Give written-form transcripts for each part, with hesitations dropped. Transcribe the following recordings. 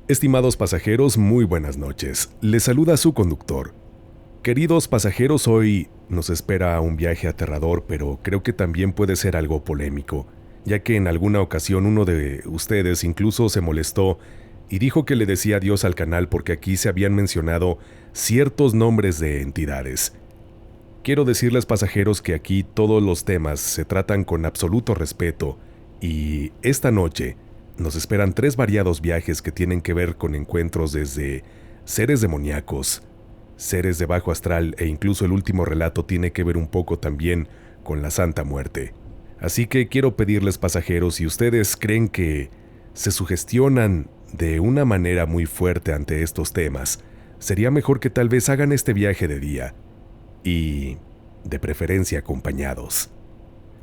Estimados pasajeros, muy buenas noches. Les saluda su conductor. Queridos pasajeros, hoy nos espera un viaje aterrador, pero creo que también puede ser algo polémico, ya que en alguna ocasión uno de ustedes incluso se molestó y dijo que le decía adiós al canal porque aquí se habían mencionado ciertos nombres de entidades. Quiero decirles, pasajeros, que aquí todos los temas se tratan con absoluto respeto y esta noche nos esperan 3 variados viajes que tienen que ver con encuentros desde seres demoníacos, seres de bajo astral e incluso el último relato tiene que ver un poco también con la Santa Muerte. Así que quiero pedirles, pasajeros, si ustedes creen que se sugestionan de una manera muy fuerte ante estos temas, sería mejor que tal vez hagan este viaje de día y, de preferencia, acompañados.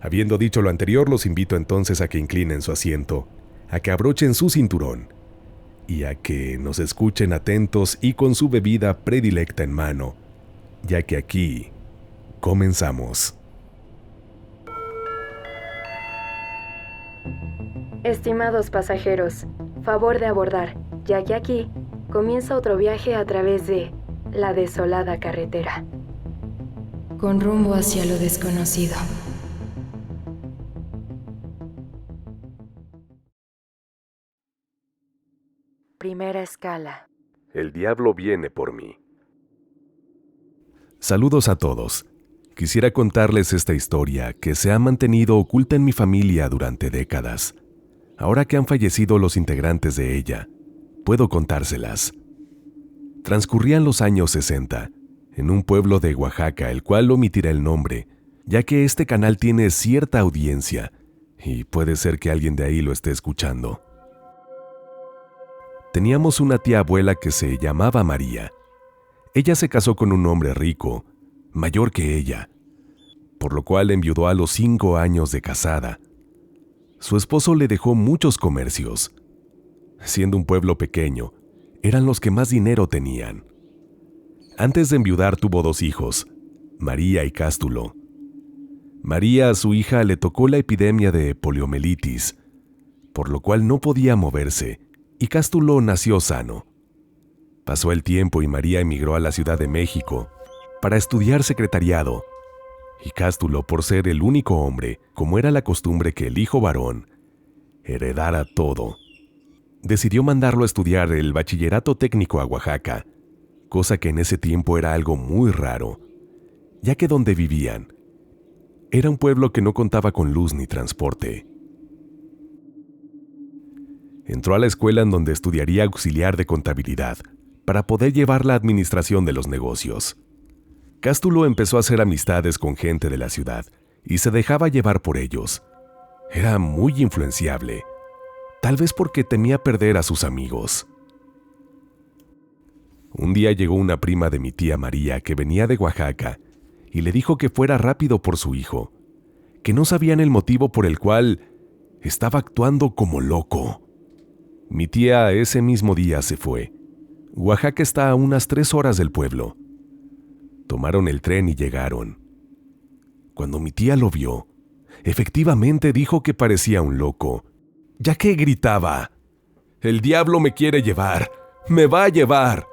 Habiendo dicho lo anterior, los invito entonces a que inclinen su asiento, a que abrochen su cinturón y a que nos escuchen atentos y con su bebida predilecta en mano, ya que aquí comenzamos. Estimados pasajeros, favor de abordar, ya que aquí comienza otro viaje a través de la desolada carretera, con rumbo hacia lo desconocido. Primera escala. El diablo viene por mí. Saludos a todos. Quisiera contarles esta historia que se ha mantenido oculta en mi familia durante décadas. Ahora que han fallecido los integrantes de ella, puedo contárselas. Transcurrían los años 60, en un pueblo de Oaxaca, el cual omitirá el nombre, ya que este canal tiene cierta audiencia y puede ser que alguien de ahí lo esté escuchando. Teníamos una tía abuela que se llamaba María. Ella se casó con un hombre rico, mayor que ella, por lo cual enviudó a los 5 años de casada. Su esposo le dejó muchos comercios. Siendo un pueblo pequeño, eran los que más dinero tenían. Antes de enviudar tuvo 2 hijos, María y Cástulo. María, a su hija, le tocó la epidemia de poliomielitis, por lo cual no podía moverse, y Cástulo nació sano. Pasó el tiempo y María emigró a la Ciudad de México para estudiar secretariado, y Cástulo, por ser el único hombre, como era la costumbre que el hijo varón heredara todo, decidió mandarlo a estudiar el bachillerato técnico a Oaxaca, cosa que en ese tiempo era algo muy raro, ya que donde vivían era un pueblo que no contaba con luz ni transporte. Entró a la escuela en donde estudiaría auxiliar de contabilidad para poder llevar la administración de los negocios. Cástulo empezó a hacer amistades con gente de la ciudad y se dejaba llevar por ellos. Era muy influenciable, tal vez porque temía perder a sus amigos. Un día llegó una prima de mi tía María que venía de Oaxaca y le dijo que fuera rápido por su hijo, que no sabían el motivo por el cual estaba actuando como loco. Mi tía ese mismo día se fue. Oaxaca está a unas 3 horas del pueblo. Tomaron el tren y llegaron. Cuando mi tía lo vio, efectivamente dijo que parecía un loco, ya que gritaba: «¡El diablo me quiere llevar! ¡Me va a llevar!».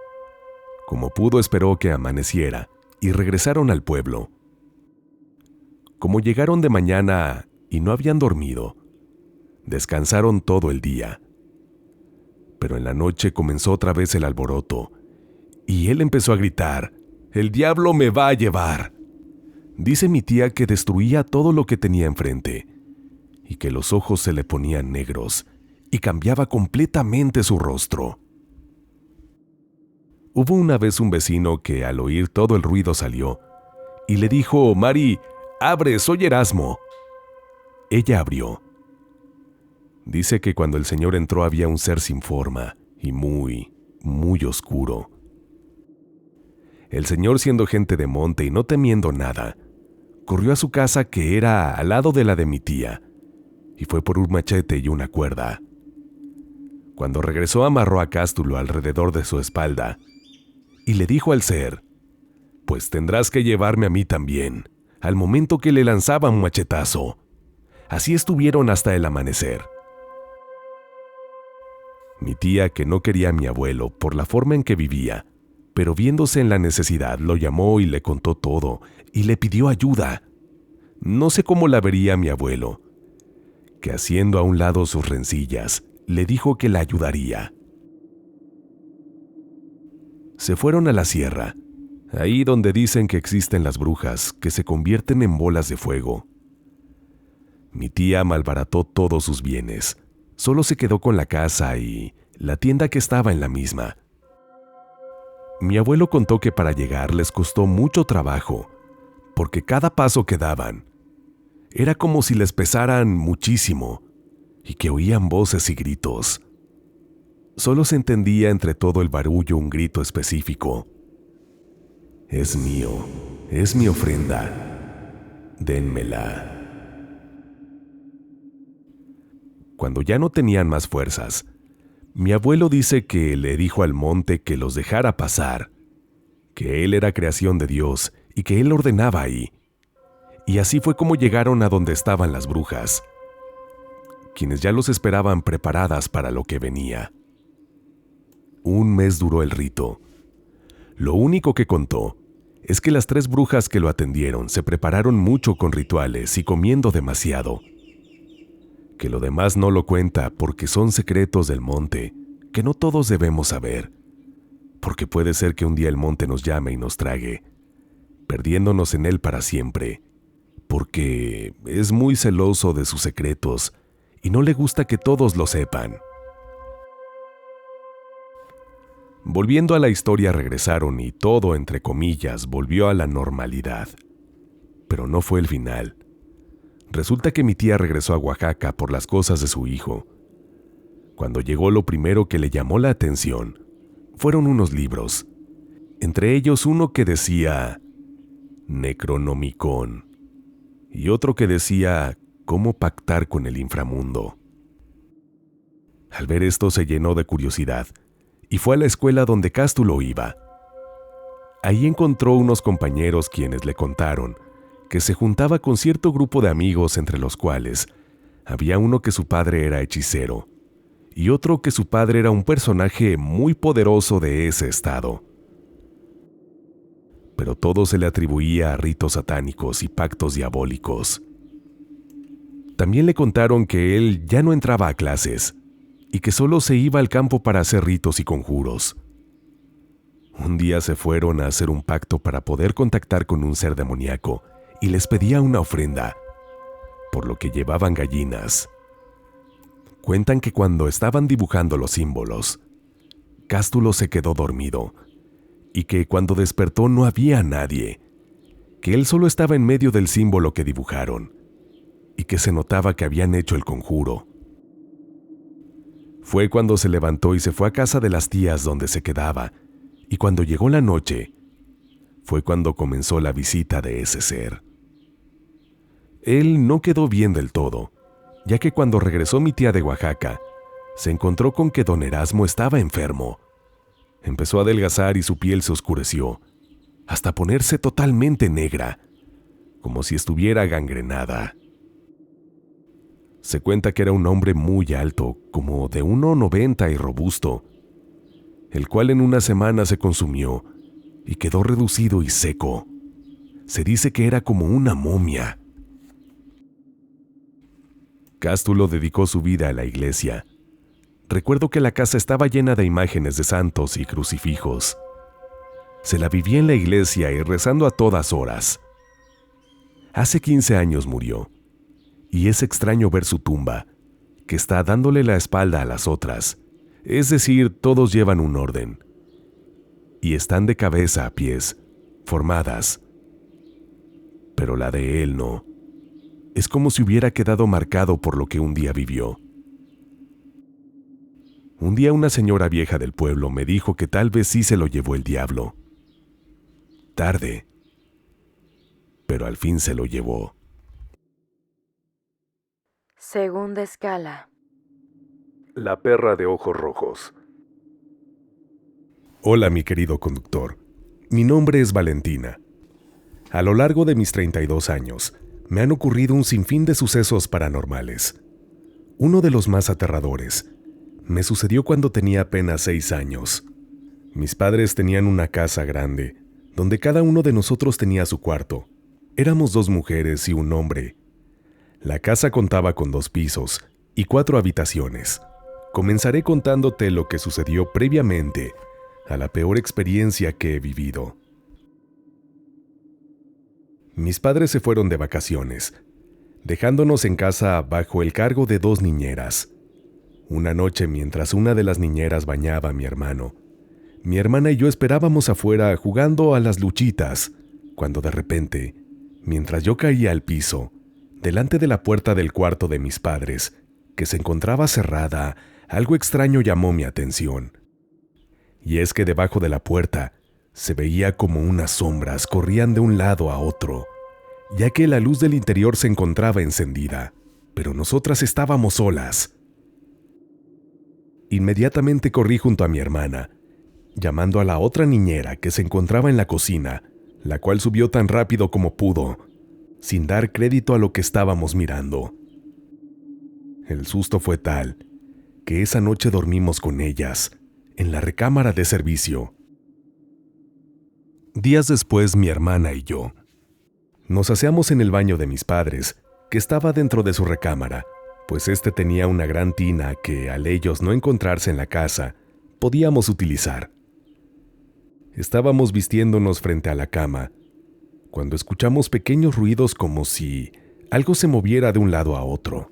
Como pudo, esperó que amaneciera y regresaron al pueblo. Como llegaron de mañana y no habían dormido, descansaron todo el día. Pero en la noche comenzó otra vez el alboroto, y él empezó a gritar: «¡El diablo me va a llevar!». Dice mi tía que destruía todo lo que tenía enfrente, y que los ojos se le ponían negros, y cambiaba completamente su rostro. Hubo una vez un vecino que al oír todo el ruido salió, y le dijo: «Mari, abre, soy Erasmo». Ella abrió. Dice que cuando el señor entró había un ser sin forma y muy, muy oscuro. El señor, siendo gente de monte y no temiendo nada, corrió a su casa, que era al lado de la de mi tía, y fue por un machete y una cuerda. Cuando regresó, amarró a Cástulo alrededor de su espalda y le dijo al ser: «Pues tendrás que llevarme a mí también», al momento que le lanzaba un machetazo. Así estuvieron hasta el amanecer. Mi tía, que no quería a mi abuelo por la forma en que vivía, pero viéndose en la necesidad, lo llamó y le contó todo, y le pidió ayuda. No sé cómo la vería mi abuelo, que haciendo a un lado sus rencillas, le dijo que la ayudaría. Se fueron a la sierra, ahí donde dicen que existen las brujas, que se convierten en bolas de fuego. Mi tía malbarató todos sus bienes, solo se quedó con la casa y la tienda que estaba en la misma. Mi abuelo contó que para llegar les costó mucho trabajo, porque cada paso que daban era como si les pesaran muchísimo y que oían voces y gritos. Solo se entendía entre todo el barullo un grito específico. Es mío, es mi ofrenda, dénmela. Cuando ya no tenían más fuerzas, mi abuelo dice que le dijo al monte que los dejara pasar, que él era creación de Dios y que él ordenaba ahí. Y así fue como llegaron a donde estaban las brujas, quienes ya los esperaban preparadas para lo que venía. Un mes duró el rito. Lo único que contó es que las 3 brujas que lo atendieron se prepararon mucho con rituales y comiendo demasiado. Que lo demás no lo cuenta porque son secretos del monte que no todos debemos saber, porque puede ser que un día el monte nos llame y nos trague, perdiéndonos en él para siempre, porque es muy celoso de sus secretos y no le gusta que todos lo sepan. Volviendo a la historia regresaron y todo, entre comillas, volvió a la normalidad. Pero no fue el final. Resulta que mi tía regresó a Oaxaca por las cosas de su hijo. Cuando llegó, lo primero que le llamó la atención fueron unos libros, entre ellos uno que decía Necronomicon y otro que decía Cómo pactar con el inframundo. Al ver esto se llenó de curiosidad y fue a la escuela donde Cástulo iba. Ahí encontró unos compañeros quienes le contaron que se juntaba con cierto grupo de amigos, entre los cuales había uno que su padre era hechicero y otro que su padre era un personaje muy poderoso de ese estado. Pero todo se le atribuía a ritos satánicos y pactos diabólicos. También le contaron que él ya no entraba a clases y que solo se iba al campo para hacer ritos y conjuros. Un día se fueron a hacer un pacto para poder contactar con un ser demoníaco y les pedía una ofrenda, por lo que llevaban gallinas. Cuentan que cuando estaban dibujando los símbolos, Cástulo se quedó dormido y que cuando despertó no había nadie, que él solo estaba en medio del símbolo que dibujaron y que se notaba que habían hecho el conjuro. Fue cuando se levantó y se fue a casa de las tías donde se quedaba, y cuando llegó la noche, fue cuando comenzó la visita de ese ser. Él no quedó bien del todo, ya que cuando regresó mi tía de Oaxaca, se encontró con que don Erasmo estaba enfermo. Empezó a adelgazar y su piel se oscureció, hasta ponerse totalmente negra, como si estuviera gangrenada. Se cuenta que era un hombre muy alto, como de 1,90 y robusto, el cual en una semana se consumió y quedó reducido y seco. Se dice que era como una momia. Cástulo dedicó su vida a la iglesia. Recuerdo que la casa estaba llena de imágenes de santos y crucifijos. Se la vivía en la iglesia y rezando a todas horas. Hace 15 años murió, y es extraño ver su tumba, que está dándole la espalda a las otras, es decir, todos llevan un orden, y están de cabeza a pies, formadas. Pero la de él no. Es como si hubiera quedado marcado por lo que un día vivió. Un día una señora vieja del pueblo me dijo que tal vez sí se lo llevó el diablo. Tarde, pero al fin se lo llevó. Segunda escala. La perra de ojos rojos. Hola, mi querido conductor. Mi nombre es Valentina. A lo largo de mis 32 años, me han ocurrido un sinfín de sucesos paranormales. Uno de los más aterradores Me sucedió cuando tenía apenas 6 años. Mis padres tenían una casa grande, donde cada uno de nosotros tenía su cuarto. Éramos 2 mujeres y un hombre. La casa contaba con 2 pisos y 4 habitaciones. Comenzaré contándote lo que sucedió previamente a la peor experiencia que he vivido. Mis padres se fueron de vacaciones, dejándonos en casa bajo el cargo de 2 niñeras. Una noche, mientras una de las niñeras bañaba a mi hermano, mi hermana y yo esperábamos afuera jugando a las luchitas, cuando de repente, mientras yo caía al piso, delante de la puerta del cuarto de mis padres, que se encontraba cerrada, algo extraño llamó mi atención. Y es que debajo de la puerta se veía como unas sombras corrían de un lado a otro, ya que la luz del interior se encontraba encendida, pero nosotras estábamos solas. Inmediatamente corrí junto a mi hermana, llamando a la otra niñera que se encontraba en la cocina, la cual subió tan rápido como pudo, sin dar crédito a lo que estábamos mirando. El susto fue tal que esa noche dormimos con ellas, en la recámara de servicio. Días después, mi hermana y yo nos aseamos en el baño de mis padres, que estaba dentro de su recámara, pues este tenía una gran tina que, al ellos no encontrarse en la casa, podíamos utilizar. Estábamos vistiéndonos frente a la cama, cuando escuchamos pequeños ruidos como si algo se moviera de un lado a otro.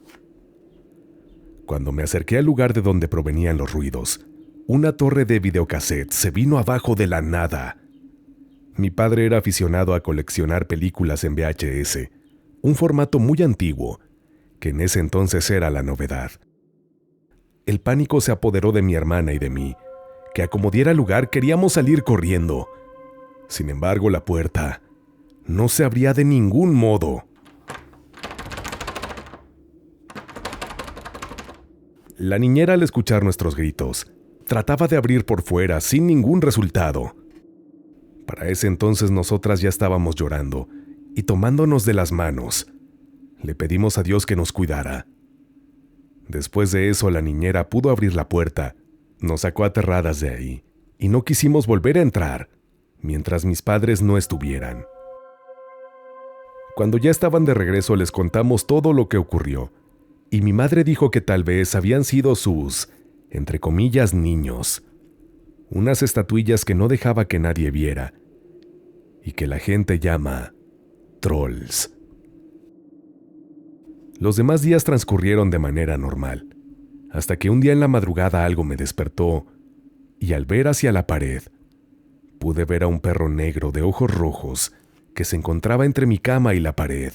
Cuando me acerqué al lugar de donde provenían los ruidos, una torre de videocassette se vino abajo de la nada. Mi padre era aficionado a coleccionar películas en VHS, un formato muy antiguo, que en ese entonces era la novedad. El pánico se apoderó de mi hermana y de mí, que a como diera lugar queríamos salir corriendo. Sin embargo, la puerta no se abría de ningún modo. La niñera, al escuchar nuestros gritos, trataba de abrir por fuera sin ningún resultado. Para ese entonces nosotras ya estábamos llorando y tomándonos de las manos. Le pedimos a Dios que nos cuidara. Después de eso, la niñera pudo abrir la puerta, nos sacó aterradas de ahí y no quisimos volver a entrar mientras mis padres no estuvieran. Cuando ya estaban de regreso les contamos todo lo que ocurrió y mi madre dijo que tal vez habían sido sus, entre comillas, niños, unas estatuillas que no dejaba que nadie viera y que la gente llama trolls. Los demás días transcurrieron de manera normal, hasta que un día en la madrugada algo me despertó y al ver hacia la pared, pude ver a un perro negro de ojos rojos que se encontraba entre mi cama y la pared,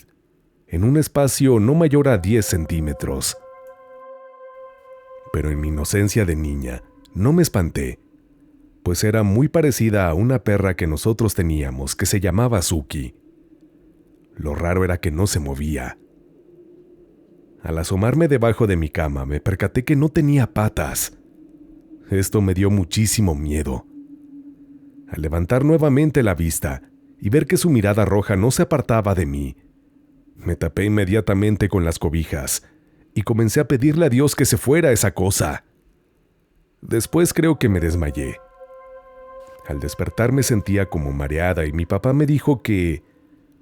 en un espacio no mayor a 10 centímetros. Pero en mi inocencia de niña no me espanté, pues era muy parecida a una perra que nosotros teníamos que se llamaba Suki. Lo raro era que no se movía. Al asomarme debajo de mi cama me percaté que no tenía patas. Esto me dio muchísimo miedo. Al levantar nuevamente la vista y ver que su mirada roja no se apartaba de mí, me tapé inmediatamente con las cobijas y comencé a pedirle a Dios que se fuera esa cosa. Después creo que me desmayé. Al despertar me sentía como mareada y mi papá me dijo que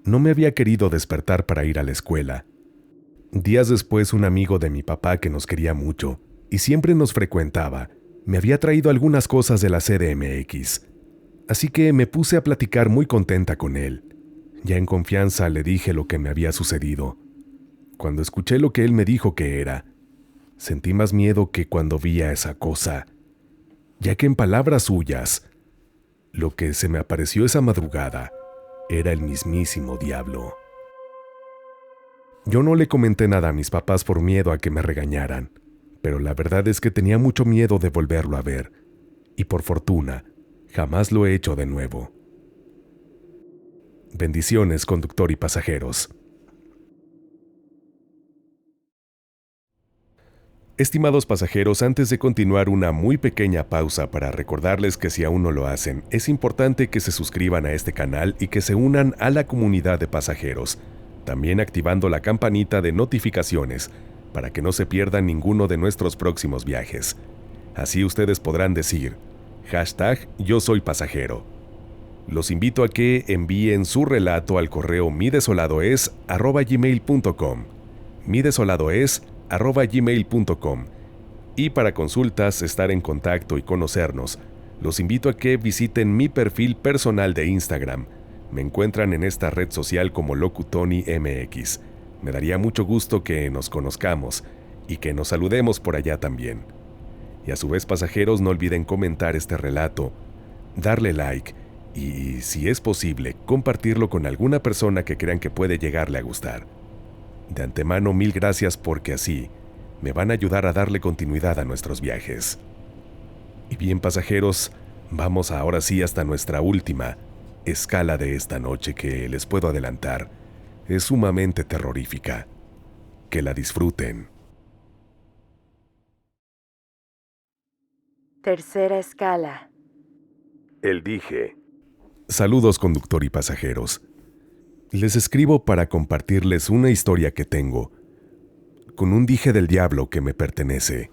no me había querido despertar para ir a la escuela. Días después, un amigo de mi papá que nos quería mucho y siempre nos frecuentaba, me había traído algunas cosas de la CDMX. Así que me puse a platicar muy contenta con él. Ya en confianza le dije lo que me había sucedido. Cuando escuché lo que él me dijo que era, sentí más miedo que cuando vi a esa cosa, ya que en palabras suyas, lo que se me apareció esa madrugada era el mismísimo diablo. Yo no le comenté nada a mis papás por miedo a que me regañaran, pero la verdad es que tenía mucho miedo de volverlo a ver, y por fortuna, jamás lo he hecho de nuevo. Bendiciones, conductor y pasajeros. Estimados pasajeros, antes de continuar, una muy pequeña pausa para recordarles que si aún no lo hacen, es importante que se suscriban a este canal y que se unan a la comunidad de pasajeros, también activando la campanita de notificaciones para que no se pierdan ninguno de nuestros próximos viajes. Así ustedes podrán decir, #YoSoyPasajero. Los invito a que envíen su relato al correo midesoladoes@gmail.com. midesoladoes@gmail.com. Y para consultas, estar en contacto y conocernos, los invito a que visiten mi perfil personal de Instagram. Me encuentran en esta red social como LocuTonyMX. Me daría mucho gusto que nos conozcamos y que nos saludemos por allá también. Y a su vez, pasajeros, no olviden comentar este relato, darle like y, si es posible, compartirlo con alguna persona que crean que puede llegarle a gustar. De antemano, mil gracias porque así me van a ayudar a darle continuidad a nuestros viajes. Y bien, pasajeros, vamos ahora sí hasta nuestra última escala de esta noche que les puedo adelantar. Es sumamente terrorífica. Que la disfruten. Tercera escala. El dije. Saludos, conductor y pasajeros. Les escribo para compartirles una historia que tengo, con un dije del diablo que me pertenece.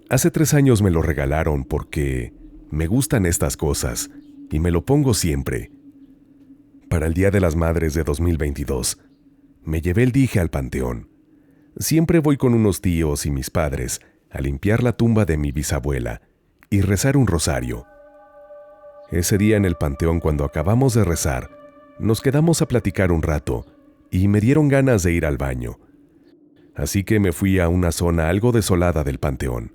Hace 3 años me lo regalaron porque me gustan estas cosas y me lo pongo siempre. Para el Día de las Madres de 2022, me llevé el dije al panteón. Siempre voy con unos tíos y mis padres a limpiar la tumba de mi bisabuela y rezar un rosario. Ese día en el panteón, cuando acabamos de rezar, nos quedamos a platicar un rato y me dieron ganas de ir al baño. Así que me fui a una zona algo desolada del panteón.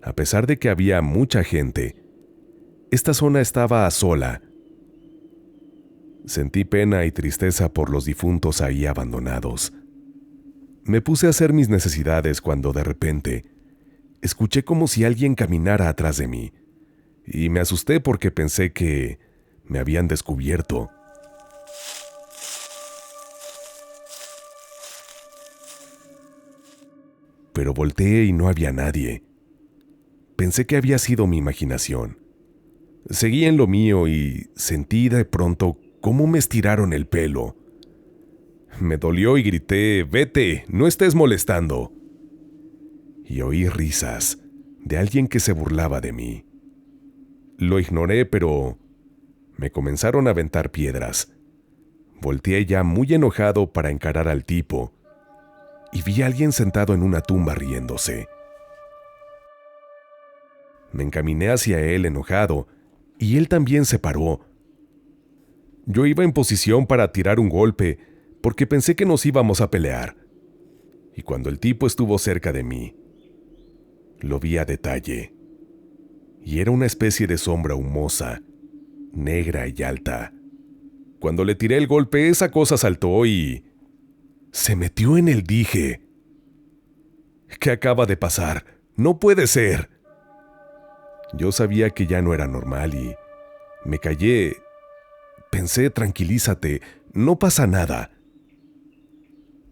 A pesar de que había mucha gente, esta zona estaba sola. Sentí pena y tristeza por los difuntos ahí abandonados. Me puse a hacer mis necesidades cuando de repente escuché como si alguien caminara atrás de mí, y me asusté porque pensé que me habían descubierto. Pero volteé y no había nadie. Pensé que había sido mi imaginación. Seguí en lo mío y sentí de pronto cómo me estiraron el pelo. Me dolió y grité, «¡Vete! ¡No estés molestando!» Y oí risas de alguien que se burlaba de mí. Lo ignoré, pero me comenzaron a aventar piedras. Volteé ya muy enojado para encarar al tipo y vi a alguien sentado en una tumba riéndose. Me encaminé hacia él enojado y él también se paró. Yo iba en posición para tirar un golpe porque pensé que nos íbamos a pelear. Y cuando el tipo estuvo cerca de mí, lo vi a detalle. Y era una especie de sombra humosa, negra y alta. Cuando le tiré el golpe, esa cosa saltó y se metió en el dije. ¿Qué acaba de pasar? ¡No puede ser! Yo sabía que ya no era normal y me callé. Pensé, tranquilízate, no pasa nada.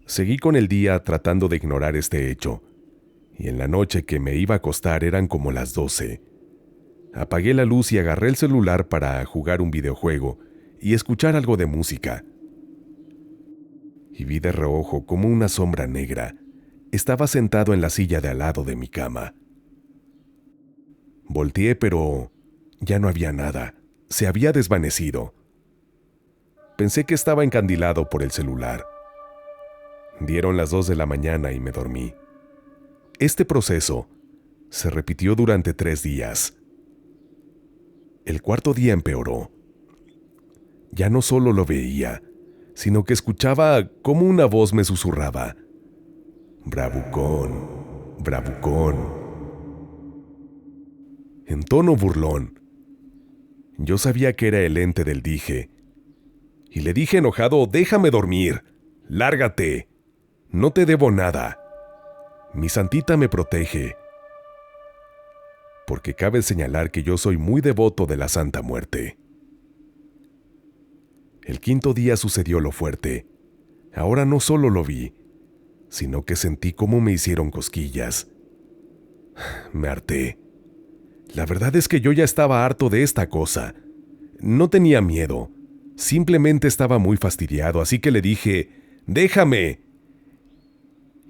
Seguí con el día tratando de ignorar este hecho, y en la noche que me iba a acostar eran como las 12. Apagué la luz y agarré el celular para jugar un videojuego y escuchar algo de música. Y vi de reojo como una sombra negra estaba sentado en la silla de al lado de mi cama. Volteé, pero ya no había nada. Se había desvanecido. Pensé que estaba encandilado por el celular. Dieron las 2 de la mañana y me dormí. Este proceso se repitió durante 3 días. El cuarto día empeoró. Ya no solo lo veía, sino que escuchaba cómo una voz me susurraba: «Bravucón, bravucón», en tono burlón. Yo sabía que era el ente del dije, y le dije enojado: «Déjame dormir, lárgate, no te debo nada. Mi santita me protege». Porque cabe señalar que yo soy muy devoto de la Santa Muerte. El quinto día sucedió lo fuerte. Ahora no solo lo vi, sino que sentí cómo me hicieron cosquillas. Me harté. La verdad es que yo ya estaba harto de esta cosa. No tenía miedo, simplemente estaba muy fastidiado, así que le dije: «Déjame.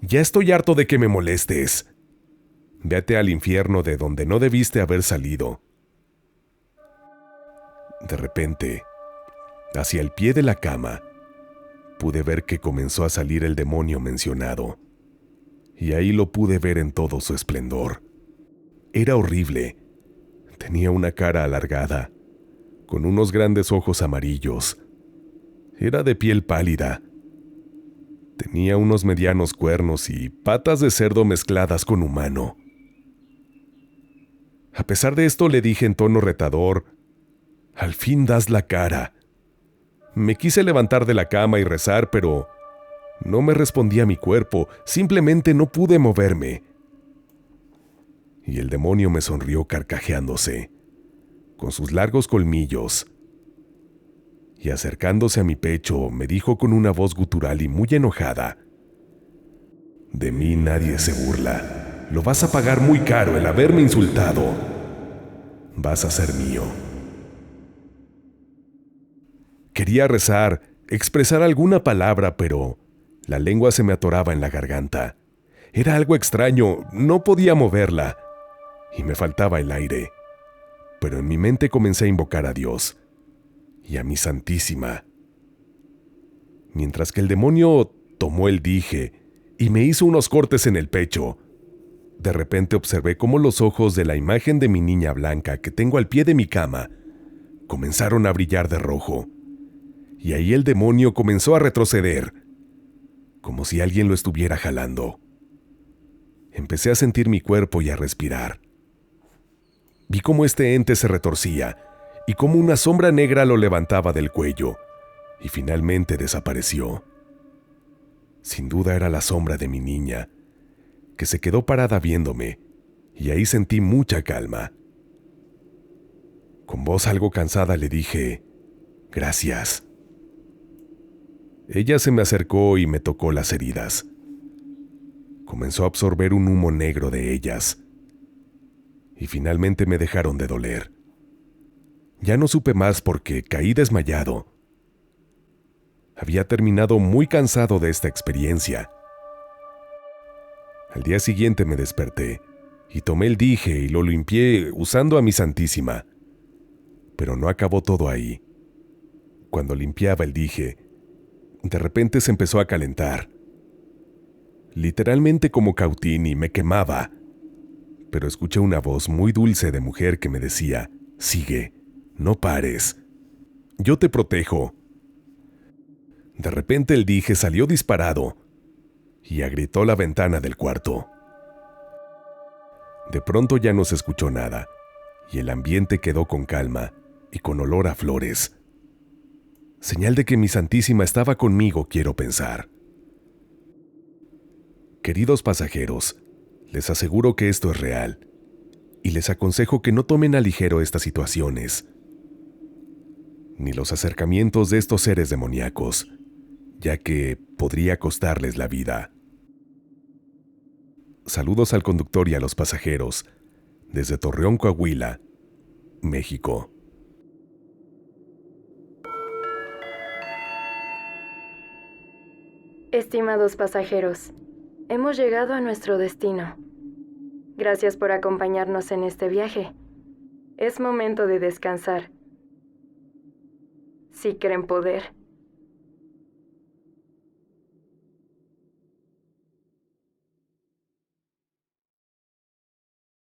Ya estoy harto de que me molestes». Vete al infierno de donde no debiste haber salido. De repente, hacia el pie de la cama, pude ver que comenzó a salir el demonio mencionado. Y ahí lo pude ver en todo su esplendor. Era horrible. Tenía una cara alargada, con unos grandes ojos amarillos. Era de piel pálida. Tenía unos medianos cuernos y patas de cerdo mezcladas con humano. A pesar de esto, le dije en tono retador: «Al fin das la cara». Me quise levantar de la cama y rezar, pero no me respondía mi cuerpo, simplemente no pude moverme. Y el demonio me sonrió carcajeándose, con sus largos colmillos, y acercándose a mi pecho me dijo con una voz gutural y muy enojada: «De mí nadie se burla. Lo vas a pagar muy caro el haberme insultado. Vas a ser mío». Quería rezar, expresar alguna palabra, pero la lengua se me atoraba en la garganta. Era algo extraño, no podía moverla, y me faltaba el aire. Pero en mi mente comencé a invocar a Dios y a mi Santísima. Mientras que el demonio tomó el dije y me hizo unos cortes en el pecho, de repente observé cómo los ojos de la imagen de mi niña blanca que tengo al pie de mi cama comenzaron a brillar de rojo. Y ahí el demonio comenzó a retroceder, como si alguien lo estuviera jalando. Empecé a sentir mi cuerpo y a respirar. Vi cómo este ente se retorcía y cómo una sombra negra lo levantaba del cuello y finalmente desapareció. Sin duda era la sombra de mi niña, que se quedó parada viéndome, y ahí sentí mucha calma. Con voz algo cansada le dije: «Gracias». Ella se me acercó y me tocó las heridas. Comenzó a absorber un humo negro de ellas, y finalmente me dejaron de doler. Ya no supe más porque caí desmayado. Había terminado muy cansado de esta experiencia. Al día siguiente me desperté y tomé el dije y lo limpié usando a mi Santísima. Pero no acabó todo ahí. Cuando limpiaba el dije, de repente se empezó a calentar. Literalmente como Cautini, me quemaba. Pero escuché una voz muy dulce de mujer que me decía: «Sigue, no pares. Yo te protejo». De repente el dije salió disparado y agrietó la ventana del cuarto. De pronto ya no se escuchó nada y el ambiente quedó con calma y con olor a flores. Señal de que mi Santísima estaba conmigo, quiero pensar. Queridos pasajeros, les aseguro que esto es real y les aconsejo que no tomen a ligero estas situaciones, ni los acercamientos de estos seres demoníacos, ya que podría costarles la vida. Saludos al conductor y a los pasajeros, desde Torreón, Coahuila, México. Estimados pasajeros, hemos llegado a nuestro destino. Gracias por acompañarnos en este viaje. Es momento de descansar. Si creen poder,